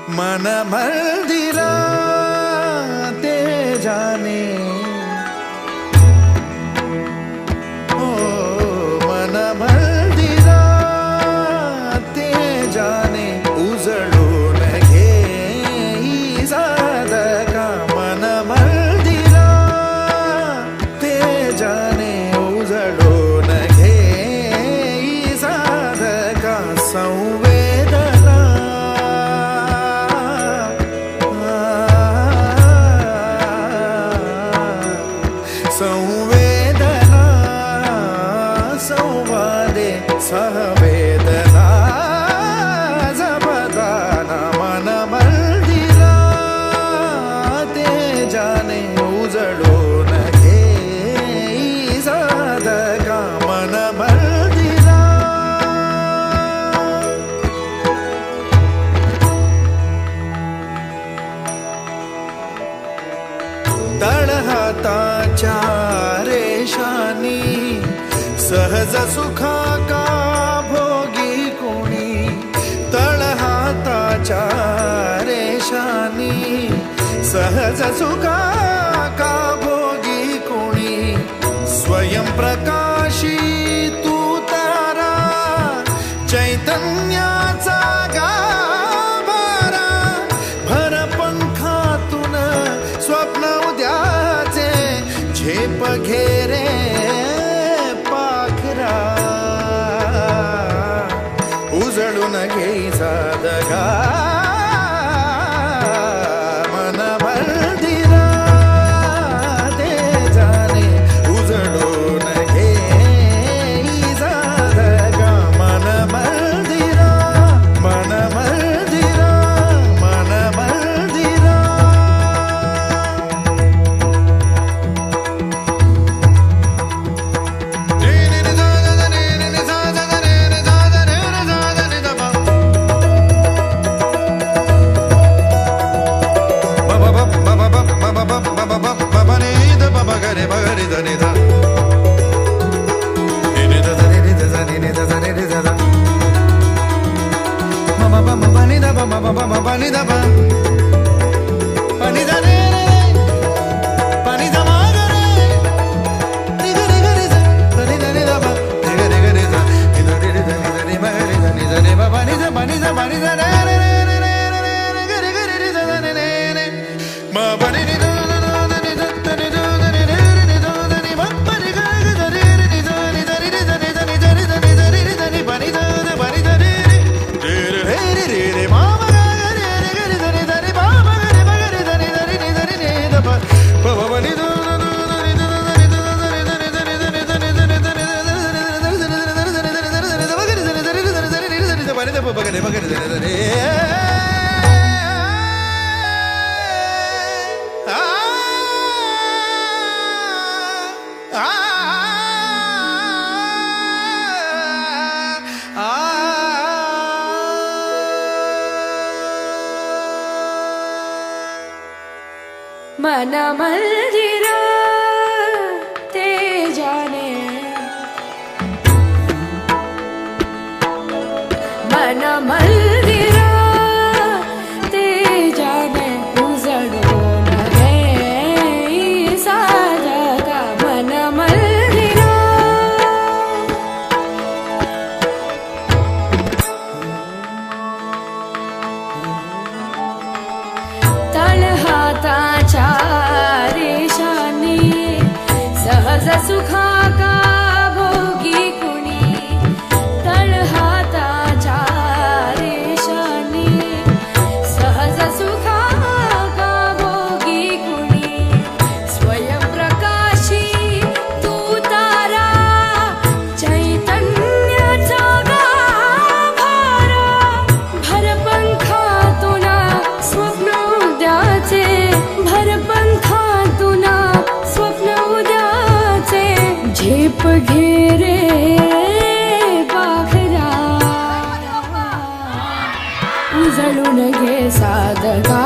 मन मंदिरा ते जाने ओ मन मंदिरा ते जाने उजळून घे साधका मन मंदिरा ते जाने उजळून घे साधका संवेदना संवेदना संवादे सहवेदना जपदाना मन मंदिरा ते जाने उजळून घे साधका मन मंदिरा तळहाताच्या रेषानी सहज सुखा का भोगी कोणी तळहाताच्या रेषानी सहज सुखा का भोगी कोणी स्वयं प्रकाशी तू तारा चैतन्याचा गाभारा भर पंखातून स्वप्न उद्याचे झेप घेरे पाखरा उजळून घे साधका मन मंदिरा ते जाने उजळून घे साधका मन मंदिरा मन मंदिरा मन मंदिरा मन मंदिरा ते जाने मन मंदिरा ते जाने उजळून घे साधका मन मंदिरा तळहाताच्या रेषानी सहज सुखा का भोगी कुणी तळहाताच्या रेषानी सहज सुखा का भोगी कुणी स्वयं प्रकाशी तू तारा चैतन्याचा गाभारा भर पंखातून स्वप्न उद्याचे भर पंखातून स्वप्न उद्याचे झेप घेरे पाखरा उजळून घे साधका